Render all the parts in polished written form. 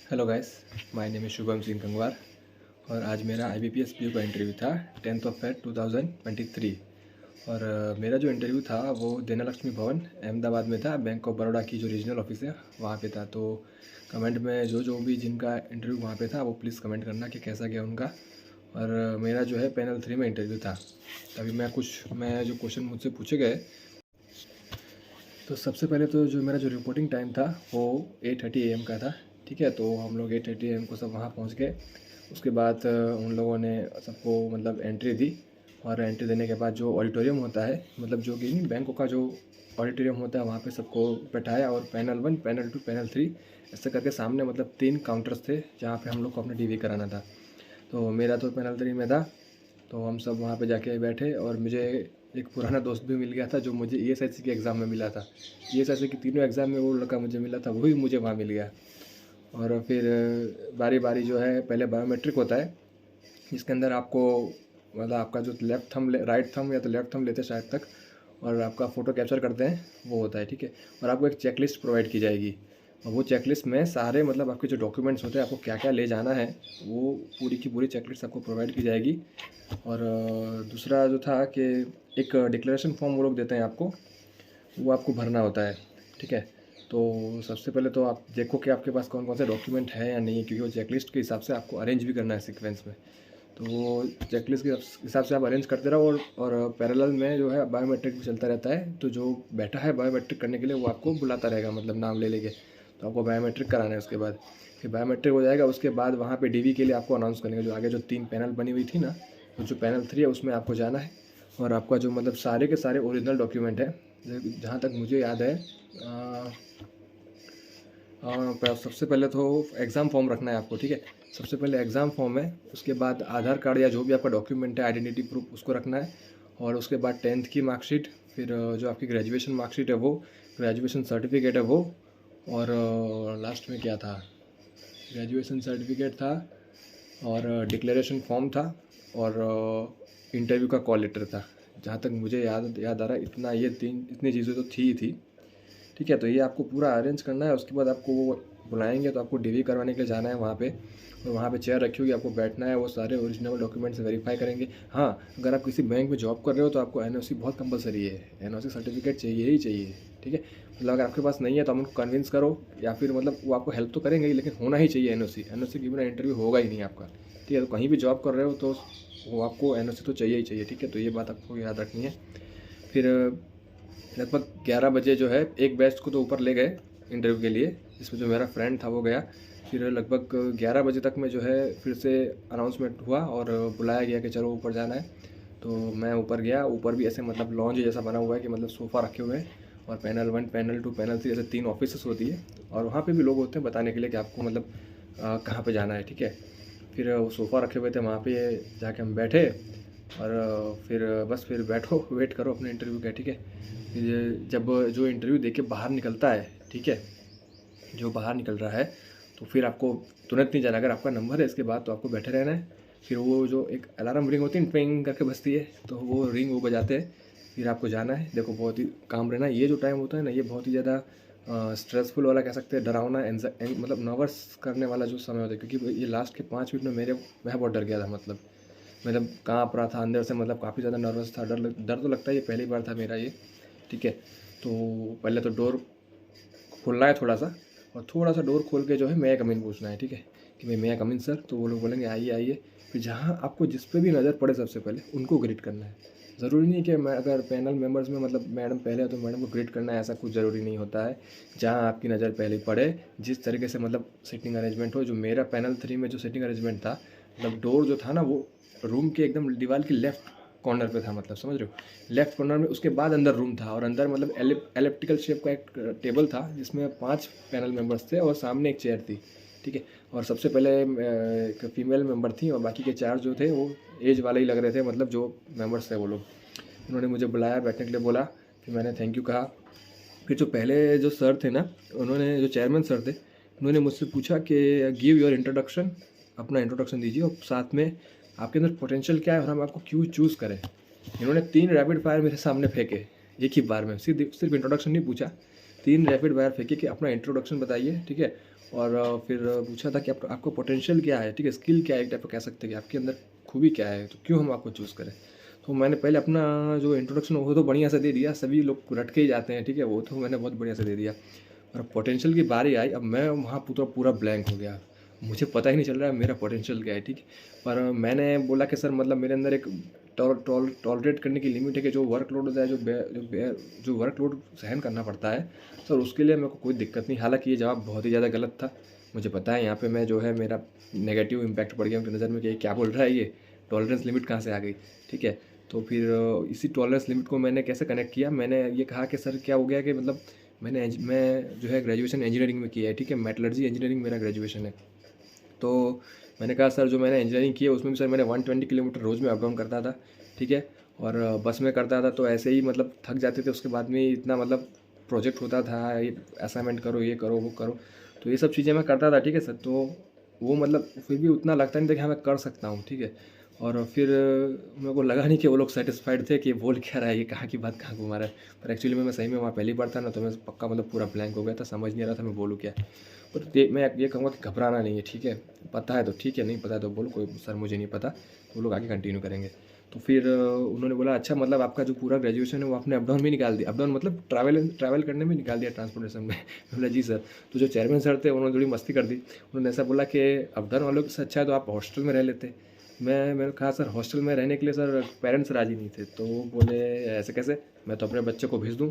Hello guys, my name is Shubham Singh Kangwar और आज मेरा IBPS PO का इंटरव्यू था 10th ऑफ फेब 2023। और मेरा जो इंटरव्यू था वो देना लक्ष्मी भवन अहमदाबाद में था। बैंक ऑफ बड़ौदा की जो रीजनल ऑफिस है वहाँ पे था। तो कमेंट में जो भी जिनका इंटरव्यू वहाँ पे था वो प्लीज़ कमेंट करना कि कैसा गया उनका। और मेरा जो है पैनल 3 में इंटरव्यू था। अभी मैं जो क्वेश्चन मुझसे पूछे गए, तो सबसे पहले तो जो मेरा जो रिपोर्टिंग टाइम था वो 8:30 AM का था। ठीक है, तो हम लोग 8:30 AM को सब वहाँ पहुँच गए। उसके बाद उन लोगों ने सबको मतलब एंट्री दी। और एंट्री देने के बाद जो ऑडिटोरियम होता है, मतलब जो कि नहीं बैंकों का जो ऑडिटोरियम होता है, वहाँ पे सबको बैठाया और पैनल 1, पैनल 2, पैनल 3 ऐसे करके सामने मतलब 3 काउंटर्स थे जहाँ पे हम लोग को अपना DV कराना था। तो मेरा तो पैनल 3 में था। तो हम सब वहाँ पे जाके बैठे और मुझे एक पुराना दोस्त भी मिल गया था जो मुझे ESIC के एग्ज़ाम में मिला था। ESIC की तीनों एग्ज़ाम में वो लड़का मुझे मिला था, वही मुझे वहाँ मिल गया। और फिर बारी बारी जो है पहले बायोमेट्रिक होता है, जिसके अंदर आपको मतलब आपका जो लेफ़्ट थंब राइट थंब या तो लेफ़्ट थंब लेते हैं शायद तक, और आपका फ़ोटो कैप्चर करते हैं वो होता है। ठीक है, और आपको एक चेकलिस्ट प्रोवाइड की जाएगी और वो चेकलिस्ट में सारे मतलब आपके जो डॉक्यूमेंट्स होते हैं, आपको क्या क्या ले जाना है, वो पूरी की पूरी चेकलिस्ट आपको प्रोवाइड की जाएगी। और दूसरा जो था कि एक डिक्लेरेशन फॉर्म वो लोग देते हैं आपको, वो आपको भरना होता है। ठीक है, तो सबसे पहले तो आप देखो कि आपके पास कौन कौन से डॉक्यूमेंट है या नहीं, क्योंकि वो चेकलिस्ट के हिसाब से आपको अरेंज भी करना है सीक्वेंस में। तो वो चेकलिस्ट के हिसाब से आप अरेंज करते रहो। और पैरेलल में जो है बायोमेट्रिक भी चलता रहता है। तो जो बैठा है बायोमेट्रिक करने के लिए वो आपको बुलाता रहेगा, मतलब नाम ले लेके। तो आपको बायोमेट्रिक कराना है। उसके बाद फिर बायोमेट्रिक हो जाएगा, उसके बाद वहाँ पे DV के लिए आपको अनाउंस करेंगे। जो आगे जो 3 पैनल बनी हुई थी ना, तो जो पैनल 3 है उसमें आपको जाना है। और आपका जो मतलब सारे के सारे ओरिजिनल डॉक्यूमेंट है, जहाँ तक मुझे याद है, सबसे पहले तो एग्ज़ाम फॉर्म रखना है आपको। ठीक है, सबसे पहले एग्ज़ाम फॉर्म है, उसके बाद आधार कार्ड या जो भी आपका डॉक्यूमेंट है, आइडेंटिटी प्रूफ, उसको रखना है। और उसके बाद 10th की मार्कशीट, फिर जो आपकी ग्रेजुएशन मार्कशीट है वो, ग्रेजुएशन सर्टिफिकेट है वो, और लास्ट में क्या था, ग्रेजुएशन सर्टिफिकेट था और डिक्लेरेशन फॉर्म था और इंटरव्यू का कॉल लेटर था। जहाँ तक मुझे याद आ रहा है, इतनी चीज़ें तो थी ही थी। ठीक है, तो ये आपको पूरा अरेंज करना है। उसके बाद आपको वो बुलाएंगे, तो आपको DV करवाने के लिए जाना है वहाँ पे। और वहाँ पे चेयर रखी होगी, आपको बैठना है, वो सारे ओरिजिनल डॉक्यूमेंट्स वेरीफाई करेंगे। हाँ, अगर आप किसी बैंक में जॉब कर रहे हो तो आपको NOC बहुत कंपलसरी है, NOC सर्टिफिकेट चाहिए ही चाहिए। ठीक है, मतलब अगर आपके पास नहीं है तो आप उनको कन्विंस करो, या फिर मतलब वो आपको हेल्प तो करेंगे ही, लेकिन होना ही चाहिए NOC के बिना इंटरव्यू होगा ही नहीं आपका। ठीक है, तो कहीं भी जॉब कर रहे हो तो वो आपको NOC तो चाहिए ही चाहिए। ठीक है, तो ये बात आपको याद रखनी है। फिर लगभग 11 बजे जो है एक बैच को तो ऊपर ले गए इंटरव्यू के लिए, जिसमें जो मेरा फ्रेंड था वो गया। फिर लगभग 11 बजे तक में जो है फिर से अनाउंसमेंट हुआ और बुलाया गया कि चलो ऊपर जाना है। तो मैं ऊपर गया। ऊपर भी ऐसे मतलब लॉन्ज जैसा बना हुआ है कि मतलब सोफ़ा रखे हुए हैं, और पैनल 1, पैनल 2, पैनल 3 ऐसे 3 ऑफिस होती है। और वहाँ पे भी लोग होते हैं बताने के लिए कि आपको मतलब कहाँ पे जाना है। ठीक है, फिर वो सोफ़ा रखे हुए थे, वहाँ पे जाके हम बैठे। और फिर बस फिर बैठो, वेट करो अपने इंटरव्यू का। ठीक है, फिर जब जो इंटरव्यू देके बाहर निकलता है, ठीक है, जो बाहर निकल रहा है, तो फिर आपको तुरंत नहीं जाना। अगर आपका नंबर है इसके बाद तो आपको बैठे रहना है। फिर वो जो एक अलार्म रिंग होती है, ट्विंग करके बजती है, तो वो रिंग वो बजाते हैं, फिर आपको जाना है। देखो, बहुत ही काम रहना। ये जो टाइम होता है ना, ये बहुत ही ज़्यादा स्ट्रेसफुल वाला कह सकते हैं, डरावना, मतलब नर्वस करने वाला जो समय होता है। क्योंकि ये लास्ट के 5 मिनट में मैं बहुत डर गया था। मतलब काँप रहा था अंदर से, मतलब काफ़ी ज़्यादा नर्वस था। डर तो लगता है, ये पहली बार था मेरा ये। ठीक है, तो पहले तो डोर खोलना है थोड़ा सा, और थोड़ा सा डोर खोल के जो है मैं कमिन पूछना है। ठीक है, कि भाई मैं कमिन सर, तो वो लोग बोलेंगे आइए आइए। फिर जहाँ आपको जिस पे भी नज़र पड़े सबसे पहले उनको ग्रीट करना है। ज़रूरी नहीं कि मैं अगर पैनल मेंबर्स में मतलब मैडम पहले है तो मैडम को ग्रीट करना है, ऐसा कुछ ज़रूरी नहीं होता है। जहाँ आपकी नज़र पहले पड़े, जिस तरीके से मतलब सीटिंग अरेंजमेंट हो। जो मेरा पैनल 3 में जो सीटिंग अरेंजमेंट था, मतलब डोर जो था ना, वो रूम के एकदम दीवार की लेफ्ट कॉर्नर पे था, मतलब समझ रहे हो, लेफ्ट कॉर्नर में। उसके बाद अंदर रूम था, और अंदर मतलब एलिप्टिकल शेप का एक टेबल था जिसमें 5 पैनल मेंबर्स थे और सामने एक चेयर थी। ठीक है, और सबसे पहले एक फीमेल मेंबर थी और बाकी के 4 जो थे वो एज वाले ही लग रहे थे, मतलब जो मेंबर्स थे वो लोग। उन्होंने मुझे बुलाया, बैठने के लिए बोला, फिर मैंने थैंक यू कहा। फिर जो पहले जो सर थे ना, उन्होंने, जो चेयरमैन सर थे, उन्होंने मुझसे पूछा कि गिव योर इंट्रोडक्शन, अपना इंट्रोडक्शन दीजिए, और साथ में आपके अंदर पोटेंशियल क्या है और हम आपको क्यों चूज़ करें। इन्होंने 3 रैपिड फायर मेरे सामने फेंके एक ही बार में। सिर्फ इंट्रोडक्शन नहीं पूछा, 3 रैपिड फायर फेंके कि अपना इंट्रोडक्शन बताइए। ठीक है, और फिर पूछा था कि आपको पोटेंशियल क्या है, ठीक है, स्किल क्या है, एक टाइप का कह सकते हैं कि आपके अंदर खूबी क्या है, तो क्यों हम आपको चूज़ करें। तो मैंने पहले अपना जो इंट्रोडक्शन वो तो बढ़िया से दे दिया, सभी लोग रट के ही जाते हैं, ठीक है, वो तो मैंने बहुत बढ़िया से दे दिया। और पोटेंशियल की बारी आई, अब मैं वहाँ पूरा पूरा ब्लैंक हो गया, मुझे पता ही नहीं चल रहा है मेरा पोटेंशियल क्या है, ठीक है। पर मैंने बोला कि सर मतलब मेरे अंदर एक टॉलरेट करने की लिमिट है कि जो वर्कलोड होता है, जो वर्कलोड सहन करना पड़ता है सर, उसके लिए मेरे को कोई दिक्कत नहीं। हालांकि ये जवाब बहुत ही ज़्यादा गलत था, मुझे पता है यहाँ पे मैं जो है मेरा नेगेटिव इम्पैक्ट पड़ गया उनकी नज़र में कि ये क्या बोल रहा है, ये टॉलरेंस लिमिट कहाँ से आ गई, ठीक है। तो फिर इसी टॉलरेंस लिमिट को मैंने कैसे कनेक्ट किया, मैंने ये कहा कि सर क्या हो गया कि मतलब मैं जो है ग्रेजुएशन इंजीनियरिंग में किया है, ठीक है, मेटलर्जी इंजीनियरिंग मेरा ग्रेजुएशन है। तो मैंने कहा सर जो मैंने इंजीनियरिंग की है उसमें भी सर मैंने 120 किलोमीटर रोज़ में अप डाउन करता था, ठीक है, और बस में करता था, तो ऐसे ही मतलब थक जाते थे, उसके बाद में इतना मतलब प्रोजेक्ट होता था, ये असाइनमेंट करो, ये करो, वो करो, तो ये सब चीज़ें मैं करता था, ठीक है सर। तो वो मतलब फिर भी उतना लगता नहीं था कि हाँ मैं कर सकता हूँ, ठीक है। और फिर मेरे को लगा नहीं कि वो लोग सेटिस्फाइड थे कि बोल क्या रहा है, ये कहाँ की बात कहाँ घुमा रहा है। पर एक्चुअली मैं सही में वहाँ पहली बार था ना, तो मैं पक्का मतलब पूरा ब्लैंक हो गया था, समझ नहीं आ रहा था मैं बोलूँ क्या। पर मैं ये कहूँगा कि घबराना नहीं है, ठीक है, पता है तो ठीक है, नहीं पता है तो बोलो, कोई सर मुझे नहीं पता, तो वो लोग आगे कंटिन्यू करेंगे। तो फिर उन्होंने बोला अच्छा मतलब आपका जो पूरा ग्रेजुएशन है वो आपने अप डाउन भी निकाल दिया, अप डाउन मतलब ट्रैवल करने में निकाल दिया, ट्रांसपोर्टेशन में। मैं बोला जी सर। तो जो चेयरमैन सर थे उन्होंने थोड़ी मस्ती कर दी, उन्होंने ऐसा बोला कि अप डाउन वालों से अच्छा है तो आप हॉस्टल में रह लेते। मैंने कहा सर हॉस्टल में रहने के लिए सर पेरेंट्स राज़ी नहीं थे, तो वो बोले ऐसे कैसे, मैं तो अपने बच्चे को भेज दूँ,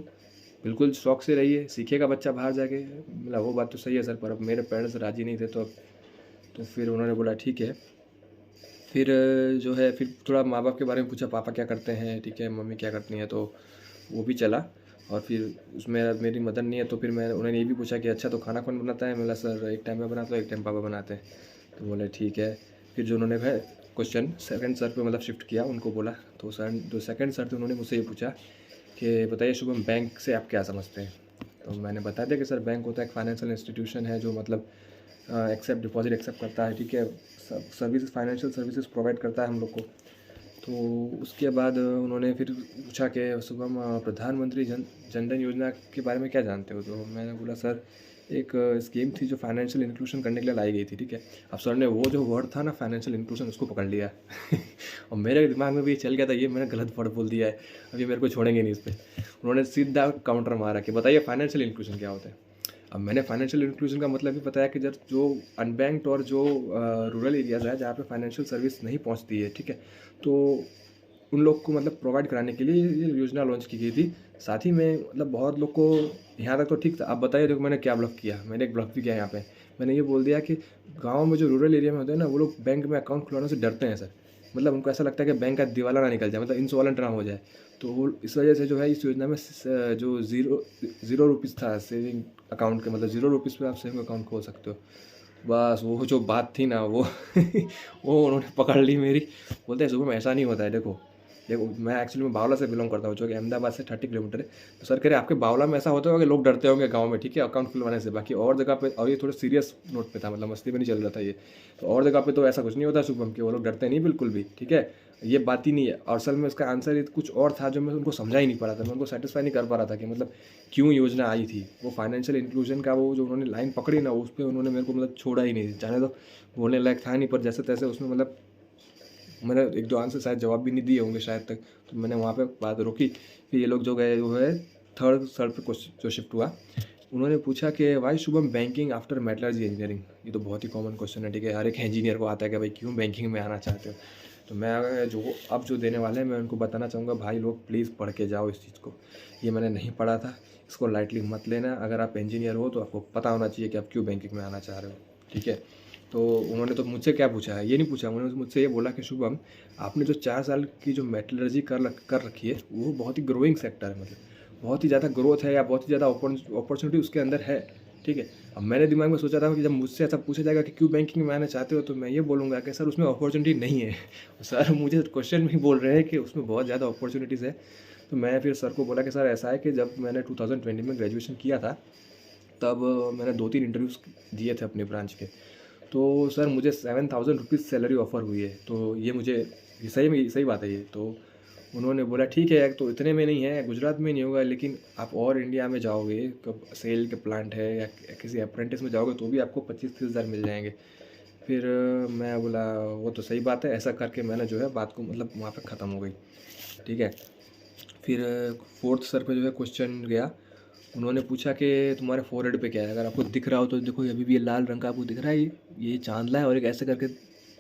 बिल्कुल शौक से रहिए, सीखेगा बच्चा बाहर जाके। मतलब वो बात तो सही है सर, पर अब मेरे पेरेंट्स राज़ी नहीं थे, तो फिर उन्होंने बोला ठीक है। फिर जो है फिर थोड़ा माँ बाप के बारे में पूछा, पापा क्या करते हैं, ठीक है, मम्मी क्या करती हैं, तो वो भी चला। और फिर उसमें मेरी मदर नहीं है, तो फिर मैं उन्होंने ये भी पूछा कि अच्छा तो खाना कौन बनाता है, मैं बोला सर एक टाइम मैं बनाता हूँ, एक टाइम पापा बनाते हैं। तो बोले ठीक है। फिर जो उन्होंने है क्वेश्चन सेकंड सर पे मतलब शिफ्ट किया, उनको बोला, तो सर जो सेकंड सर थे उन्होंने मुझसे ये पूछा कि बताइए शुभम बैंक से आप क्या समझते हैं। तो मैंने बता दिया कि सर बैंक होता है एक फाइनेंशियल इंस्टीट्यूशन है जो मतलब एक्सेप्ट डिपॉजिट एक्सेप्ट करता है, ठीक है, सर्विसेज फाइनेंशियल सर्विसेज प्रोवाइड करता है हम लोग को। तो उसके बाद उन्होंने फिर पूछा कि शुभम प्रधानमंत्री जन धन योजना के बारे में क्या जानते हो। तो मैंने बोला सर एक स्कीम थी जो फाइनेंशियल इंक्लूजन करने के लिए लाई गई थी, ठीक है। अब सर ने वो जो वर्ड था ना फाइनेंशियल इंक्लूजन, उसको पकड़ लिया। और मेरे दिमाग में भी ये चल गया था ये मैंने गलत वर्ड बोल दिया है, अभी मेरे को छोड़ेंगे नहीं इस पर। उन्होंने सीधा काउंटर मारा कि बताइए फाइनेंशियल इंक्लूजन क्या होता है। अब मैंने फाइनेंशियल इंक्लूजन का मतलब भी बताया कि जब जो अनबैंक्ड और जो रूरल एरियाज़ है जहाँ पे फाइनेंशियल सर्विस नहीं पहुँचती है, ठीक है, तो उन लोग को मतलब प्रोवाइड कराने के लिए ये योजना लॉन्च की गई थी। साथ ही में मतलब बहुत लोग को, यहाँ तक तो ठीक था, अब बताइए देखो मैंने क्या ब्लफ किया, मैंने एक ब्लफ भी किया यहाँ पे। मैंने ये बोल दिया कि गाँव में जो रूरल एरिया में होते हैं ना, वो लोग बैंक में अकाउंट खुलवाने से डरते हैं सर। मतलब उनको ऐसा लगता है कि बैंक का दिवाला ना निकल जाए, मतलब इंसॉल्वेंट ना हो जाए। तो वो इस वजह से जो है इस योजना में जो ज़ीरो रुपीज़ था सेविंग अकाउंट के, मतलब ₹0 पे आप सेविंग अकाउंट खोल सकते हो। बस वो जो बात थी ना वो वो उन्होंने पकड़ ली मेरी। बोलते हैं सुबह में ऐसा नहीं होता है, देखो देखो मैं एक्चुअली में बावला से बिलोंग करता हूँ जो कि अहमदाबाद से 30 किलोमीटर है। तो सर कह रहे आपके बावला में ऐसा होता होगा कि लोग डरते होंगे गाँव में, ठीक है, अकाउंट खुलवाने से, बाकी और जगह पे, और ये थोड़े सीरियस नोट पे था, मतलब मस्ती में नहीं चल रहा था ये, तो और जगह पे तो ऐसा कुछ नहीं होता शुभम कि वो लोग डरते नहीं बिल्कुल भी, ठीक है, ये बात ही नहीं है। और असल में उसका आंसर कुछ और था जो मैं उनको समझा ही नहीं पा रहा था, मैं उनको सेटिस्फाई नहीं कर पा रहा था कि मतलब क्यों योजना आई थी। वो फाइनेंशियल इंक्लूजन का वो जो उन्होंने लाइन पकड़ी ना, उस पर उन्होंने मेरे को मतलब छोड़ा ही नहीं, जाने तो बोलने लायक था नहीं, पर जैसे तैसे उसमें मतलब मैंने एक दो आंसर शायद जवाब भी नहीं दिए होंगे शायद तक, तो मैंने वहाँ पे बात रोकी। फिर ये लोग जो गए जो है थर्ड सर पे जो शिफ्ट हुआ, उन्होंने पूछा कि why Shubham banking after metallurgy engineering. ये तो बहुत ही कॉमन क्वेश्चन है, ठीक है, हर एक इंजीनियर को आता है कि भाई क्यों बैंकिंग में आना चाहते हो। तो मैं जो अब जो देने वाले हैं मैं उनको बताना चाहूँगा, भाई लोग प्लीज़ पढ़ के जाओ इस चीज़ को, ये मैंने नहीं पढ़ा था, इसको लाइटली मत लेना। अगर आप इंजीनियर हो तो आपको पता होना चाहिए कि आप क्यों बैंकिंग में आना चाह रहे हो, ठीक है। तो उन्होंने तो मुझसे क्या पूछा है, ये नहीं पूछा, उन्होंने मुझसे ये बोला कि शुभम आपने जो 4 साल की जो मेटलर्जी कर रखी है वो बहुत ही ग्रोइंग सेक्टर है, मतलब बहुत ही ज़्यादा ग्रोथ है या बहुत ही ज़्यादा अपॉर्चुनिटी उसके अंदर है, ठीक है। अब मैंने दिमाग में सोचा था कि जब मुझसे ऐसा पूछा जाएगा कि क्यों बैंकिंग में आना चाहते हो, तो मैं ये बोलूँगा कि सर उसमें अपॉर्चुनिटी नहीं है। सर मुझे क्वेश्चन में ही बोल रहे हैं कि उसमें बहुत ज़्यादा अपॉर्चुनिटीज़ है। तो मैं फिर सर को बोला कि सर ऐसा है कि जब मैंने 2020 में ग्रेजुएशन किया था, तब मैंने 2-3 इंटरव्यूज़ दिए थे अपने ब्रांच के। तो सर मुझे 7,000 रुपीज़ सैलरी ऑफ़र हुई है, तो ये मुझे ये सही में सही बात है ये। तो उन्होंने बोला ठीक है, तो इतने में नहीं है, गुजरात में नहीं होगा, लेकिन आप और इंडिया में जाओगे, कब सेल के प्लांट है या किसी अप्रेंटिस में जाओगे तो भी आपको 25-30 हज़ार मिल जाएंगे। फिर मैं बोला वो तो सही बात है, ऐसा करके मैंने जो है बात को मतलब वहाँ पे ख़त्म हो गई, ठीक है। फिर फोर्थ सर पे जो है क्वेश्चन गया। उन्होंने पूछा कि तुम्हारे फोरहेड पे क्या है, अगर आपको दिख रहा हो तो देखो, अभी भी ये लाल रंग का आपको दिख रहा है, ये चांदला है और एक ऐसे करके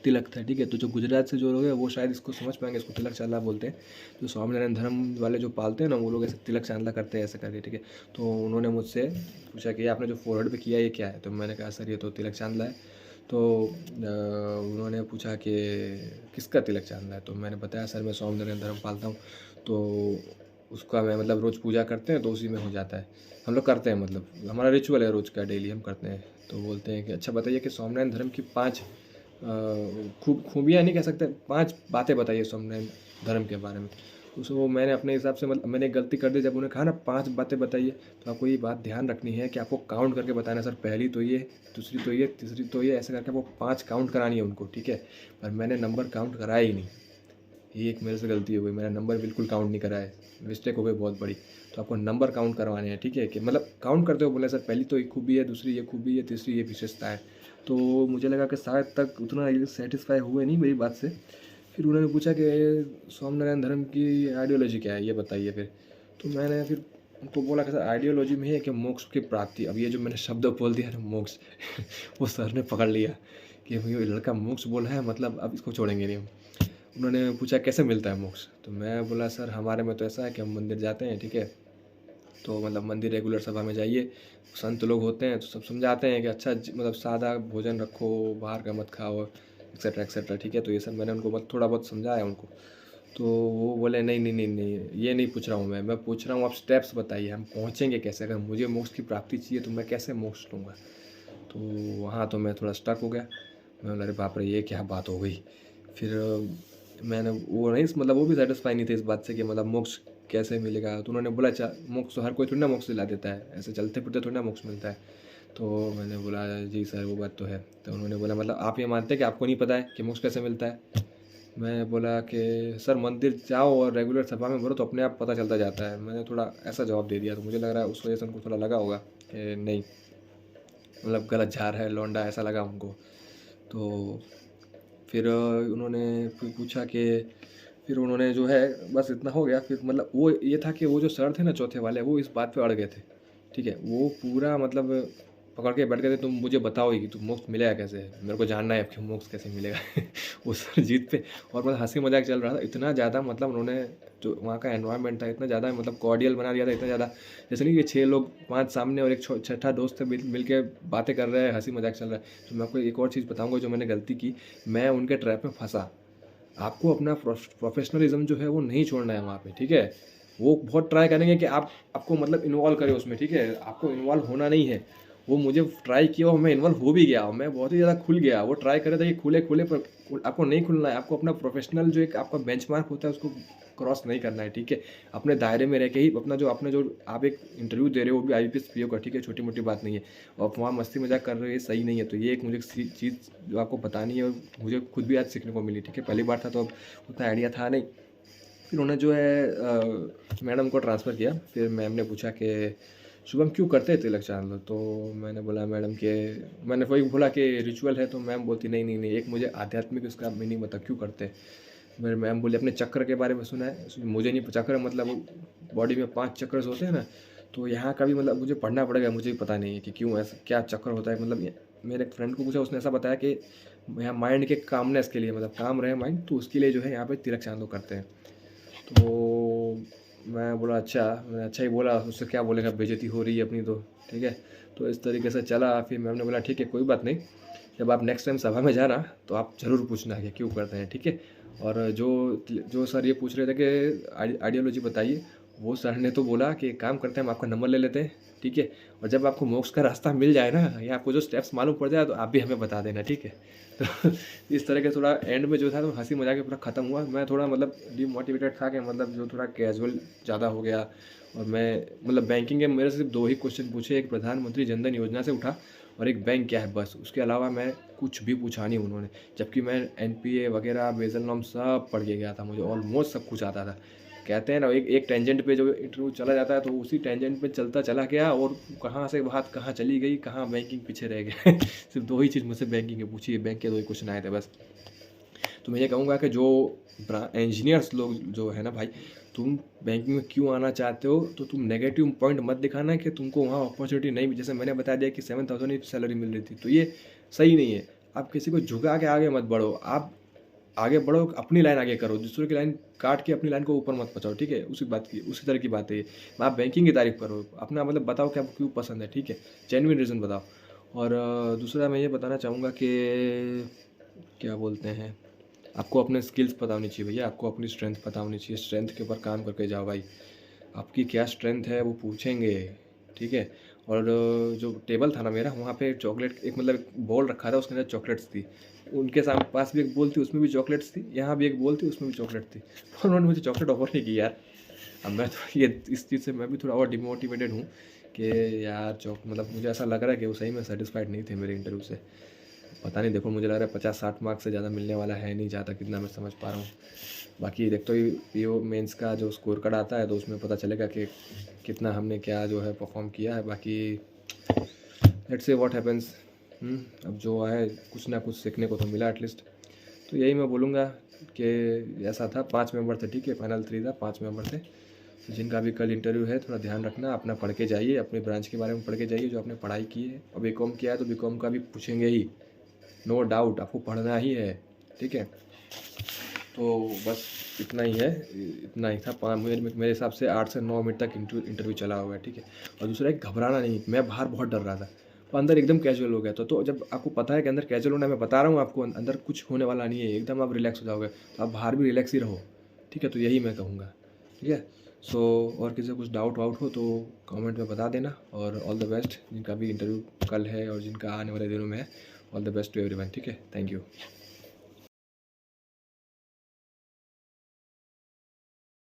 तिलक था, ठीक है। तो जो गुजरात से जो लोग हैं वो शायद इसको समझ पाएंगे, इसको तिलक चांदला बोलते हैं। जो स्वामीनारायण धर्म वाले जो पालते हैं ना, वो लोग ऐसे तिलक चांदला करते हैं ऐसे करके, ठीक है। तो उन्होंने मुझसे पूछा कि आपने जो फोरहेड पे किया ये क्या है, तो मैंने कहा सर ये तो तिलक चांदला है। तो उन्होंने पूछा कि किसका तिलक चांदला है, तो मैंने बताया सर मैं स्वामीनारायण धर्म पालता हूँ, तो उसका मैं मतलब रोज़ पूजा करते हैं तो उसी में हो जाता है, हम लोग करते हैं, मतलब हमारा रिचुअल है रोज़ का, डेली हम करते हैं। तो बोलते हैं कि अच्छा बताइए कि स्वामीनारायण धर्म की 5 खूबियाँ नहीं कह सकते, 5 बातें बताइए स्वामीनारायण धर्म के बारे में। उसको मैंने अपने हिसाब से मतलब मैंने गलती कर दी, जब उन्होंने कहा ना 5 बातें बताइए, तो आपको ये बात ध्यान रखनी है कि आपको काउंट करके बताना, सर पहली तो ये, दूसरी तो ये, तीसरी तो ये, ऐसे करके आपको 5 काउंट करानी है उनको, ठीक है। पर मैंने नंबर काउंट कराया ही नहीं, ये एक मेरे से गलती हो गई, मैंने नंबर बिल्कुल काउंट नहीं कराया, मिस्टेक हो गई बहुत बड़ी। तो आपको नंबर काउंट करवाने हैं, ठीक है, कि मतलब काउंट करते हो, बोले सर पहली तो ये खूबी है, दूसरी ये खूबी है, तीसरी ये विशेषता है। तो मुझे लगा कि शायद तक उतना ये सेटिस्फाई हुए नहीं मेरी बात से। फिर उन्होंने पूछा कि स्वामीनारायण धर्म की आइडियोलॉजी क्या है ये बताइए फिर। तो मैंने फिर उनको बोला कि सर आइडियोलॉजी में है कि मोक्ष की प्राप्ति। अब ये जो मैंने शब्द बोल दिया ना मोक्ष वो सर ने पकड़ लिया कि ये लड़का मोक्ष बोला है, मतलब अब इसको छोड़ेंगे नहीं हम। उन्होंने पूछा कैसे मिलता है मोक्ष, तो मैं बोला सर हमारे में तो ऐसा है कि हम मंदिर जाते हैं, ठीक है। तो मतलब मंदिर रेगुलर सभा में जाइए, संत लोग होते हैं तो सब समझाते हैं कि अच्छा मतलब सादा भोजन रखो, बाहर का मत खाओ, एक्सेट्रा एक्सेट्रा, ठीक है। तो ये सब मैंने उनको थोड़ा बहुत समझाया उनको। तो वो बोले नहीं नहीं नहीं नहीं, ये नहीं पूछ रहा हूँ मैं पूछ रहा हूँ आप स्टेप्स बताइए, हम पहुँचेंगे कैसे, अगर मुझे मोक्ष की प्राप्ति चाहिए तो मैं कैसे मोक्ष लूँगा। तो वहाँ तो मैं थोड़ा स्टक हो गया, मैं बोला अरे बाप रे ये क्या बात हो गई। फिर मैंने वो नहीं मतलब वो भी सेटिस्फाई नहीं थे इस बात से कि मतलब मोक्ष कैसे मिलेगा। तो उन्होंने बोला अच्छा मोक्ष तो हर कोई थोड़ी ना मोक्ष दिला देता है, ऐसे चलते फिरते थोड़ी ना मोक्ष मिलता है। तो मैंने बोला जी सर वो बात तो है। तो उन्होंने बोला मतलब आप ये मानते हैं कि आपको नहीं पता है कि मोक्ष कैसे मिलता है। मैं बोला कि सर मंदिर जाओ और रेगुलर सभा में भरो तो अपने आप पता चलता जाता है। मैंने थोड़ा ऐसा जवाब दे दिया, तो मुझे लग रहा है उस वजह से उनको थोड़ा लगा होगा कि नहीं मतलब गलत जा रहा है लौंडा, ऐसा लगा उनको। तो फिर उन्होंने फिर पूछा कि फिर उन्होंने जो है बस इतना हो गया। फिर मतलब वो ये था कि वो जो सर थे ना चौथे वाले, वो इस बात पे अड़ गए थे, ठीक है। वो पूरा मतलब पकड़ के बैठ गए थे, तुम मुझे बताओ ही कि तुम मोक्ष मिलेगा कैसे, मेरे को जानना है कि मोक्ष कैसे मिलेगा वो सर जीत पे। और मतलब हंसी मजाक चल रहा था इतना ज़्यादा, मतलब उन्होंने जो वहाँ का एनवायरनमेंट था इतना ज़्यादा मतलब कॉर्डियल बना दिया था, इतना ज़्यादा जैसे नहीं कि 6 लोग 5 सामने और एक छठा दोस्त है मिल के बातें कर रहे हैं, हंसी मजाक चल रहा है। तो मैं आपको एक और चीज़ बताऊँगा जो मैंने गलती की, मैं उनके ट्रैप में फंसा। आपको अपना प्रोफेशनलिज्म जो है वो नहीं छोड़ना है वहाँ पे, ठीक है। वो बहुत ट्राई करेंगे कि आप आपको मतलब इन्वॉल्व करें उसमें, ठीक है। आपको इन्वॉल्व होना नहीं है। वो मुझे ट्राई किया और मैं इन्वॉल्व हो भी गया, मैं बहुत ही ज़्यादा खुल गया। वो ट्राई कर रहे थे कि खुले खुले, पर आपको नहीं खुलना है। आपको अपना प्रोफेशनल जो एक आपका बेंचमार्क होता है उसको क्रॉस नहीं करना है, ठीक है। अपने दायरे में रह के ही अपना जो आप एक इंटरव्यू दे रहे हो वो भी IBPS PO का, ठीक है, छोटी मोटी बात नहीं है। और वहाँ मस्ती मजाक कर रहे हो ये सही नहीं है। तो ये एक मुझे चीज़ जो आपको बतानी है और मुझे खुद भी आज सीखने को मिली, ठीक है। पहली बार था तो अब उतना आइडिया था नहीं। फिर उन्होंने जो है मैडम को ट्रांसफ़र किया। फिर मैम ने पूछा कि शुभम क्यों करते हैं तिलक चांदला। तो मैंने बोला मैडम के मैंने वही बोला कि रिचुअल है। तो मैम बोलती नहीं नहीं नहीं, एक मुझे आध्यात्मिक उसका मीनिंग बता क्यों करते हैं। मेरे मैम बोली अपने चक्र के बारे में सुना है। मुझे नहीं चक्र मतलब बॉडी में 5 चक्र होते हैं ना, तो यहाँ का भी मतलब मुझे पढ़ना पड़ेगा, मुझे भी पता नहीं है कि क्यों ऐसा क्या चक्र होता है। मतलब मेरे एक फ्रेंड को पूछा, उसने ऐसा बताया कि यहाँ माइंड के कामनेस के लिए, मतलब काम रहे माइंड, तो उसके लिए जो है यहाँ पे तिलक चांदो करते हैं। तो मैं बोला अच्छा, मैंने अच्छा ही बोला, उससे क्या बोलेगा, बेइज्जती हो रही है अपनी तो, ठीक है। तो इस तरीके से चला। फिर मैम ने बोला ठीक है कोई बात नहीं, जब आप नेक्स्ट टाइम सभा में जाना तो आप ज़रूर पूछना कि क्यों करते हैं, ठीक है। और जो जो सर ये पूछ रहे थे कि आइडियोलॉजी बताइए, वो सर ने तो बोला कि एक काम करते हैं हम आपका नंबर ले लेते हैं, ठीक है। और जब आपको मोक्ष का रास्ता मिल जाए ना या आपको जो स्टेप्स मालूम पड़ जाए तो आप भी हमें बता देना, ठीक है। तो इस तरह के थोड़ा एंड में जो था तो हंसी मजाक पूरा ख़त्म हुआ। मैं थोड़ा मतलब डिमोटिवेटेड था कि मतलब जो थोड़ा कैजुअल ज़्यादा हो गया। और मैं मतलब बैंकिंग के मेरे से सिर्फ 2 ही क्वेश्चन पूछे, एक प्रधानमंत्री जनधन योजना से उठा और एक बैंक क्या है, बस। उसके अलावा मैं कुछ भी पूछा नहीं उन्होंने, जबकि मैं एनपीए वगैरह बेसल नॉर्म सब पढ़ के गया था, मुझे ऑलमोस्ट सब कुछ आता था। कहते हैं ना, एक टेंजेंट पे जो इंटरव्यू चला जाता है, तो उसी टेंजेंट पे चलता चला गया, और कहाँ से बात कहाँ चली गई, कहाँ बैंकिंग पीछे रह गया। सिर्फ 2 ही चीज़ मुझसे बैंकिंग की पूछी है, बैंक के 2 ही क्वेश्चन आए थे बस। तो मैं ये कहूँगा कि जो इंजीनियर्स लोग जो है ना भाई, तुम बैंकिंग में क्यों आना चाहते हो, तो तुम नेगेटिव पॉइंट मत दिखाना कि तुमको वहाँ अपॉर्चुनिटी नहीं, जैसे मैंने बता दिया कि 7,000 ही सैलरी मिल रही थी, तो ये सही नहीं है। आप किसी को झुका के आगे मत बढ़ो, आप आगे बढ़ो, अपनी लाइन आगे करो, दूसरों की लाइन काट के अपनी लाइन को ऊपर मत पहुँचाओ, ठीक है। उसी तरह की बात है ये। आप बैंकिंग की तारीफ करो, अपना मतलब बताओ कि आपको क्यों पसंद है, ठीक है, जेन्युइन रीज़न बताओ। और दूसरा मैं ये बताना चाहूँगा कि क्या बोलते हैं, आपको अपने स्किल्स पता होनी चाहिए भैया, आपको अपनी स्ट्रेंथ पता होनी चाहिए, स्ट्रेंथ के ऊपर काम करके जाओ भाई। आपकी क्या स्ट्रेंथ है वो पूछेंगे, ठीक है। और जो टेबल था ना मेरा, वहाँ पे चॉकलेट एक मतलब एक बॉल रखा था, उसके अंदर चॉकलेट्स थी। उनके सामने पास भी एक बॉल थी, उसमें भी चॉकलेट्स थी, यहाँ भी एक बॉल थी, उसमें भी चॉकलेट थी। उन्होंने मुझे चॉकलेट ऑफर नहीं की यार। अब मैं तो ये इस चीज़ से मैं भी थोड़ा और डिमोटिवेटेड हूँ कि यार मतलब मुझे ऐसा लग रहा है कि वो सही में सेटिस्फाइड नहीं थे मेरे इंटरव्यू से। पता नहीं, देखो मुझे लग रहा है 50-60 मार्क्स से ज़्यादा मिलने वाला है नहीं, जहाँ तक कितना मैं समझ पा रहा हूँ। बाकी देखते ही पीओ मेंस का जो स्कोर कार्ड आता है, तो उसमें पता चलेगा कि कितना हमने क्या जो है परफॉर्म किया है। बाकी लेट्स से व्हाट हैपेंस। अब जो है कुछ ना कुछ सीखने को तो मिला एटलीस्ट। तो यही मैं बोलूँगा कि ऐसा था, 5 मेंबर थे, ठीक है, फाइनल 3 था, 5 मेंबर थे। तो जिनका भी कल इंटरव्यू है, थोड़ा ध्यान रखना, अपना पढ़ के जाइए, अपने ब्रांच के बारे में पढ़ के जाइए जो आपने पढ़ाई की है। और बीकॉम किया है तो बीकॉम का भी पूछेंगे ही, नो डाउट, आपको पढ़ना ही है, ठीक है। तो बस इतना ही है, इतना ही था। मेरे हिसाब से 8 से 9 मिनट तक इंटरव्यू चला हुआ है, ठीक है। और दूसरा एक, घबराना नहीं। मैं बाहर बहुत डर रहा था, तो अंदर एकदम कैजुअल हो गया। तो जब आपको पता है कि अंदर कैजुअल होना है, मैं बता रहा हूँ आपको, अंदर कुछ होने वाला नहीं है, एकदम आप रिलैक्स हो जाओगे, तो आप बाहर भी रिलैक्स ही रहो, ठीक है। तो यही मैं कहूँगा, ठीक है। सो और किसी को कुछ डाउट वाउट हो तो कमेंट में बता देना। और ऑल द बेस्ट जिनका भी इंटरव्यू कल है और जिनका आने वाले दिनों में है, all the best to everyone, ठीक है। Thank you.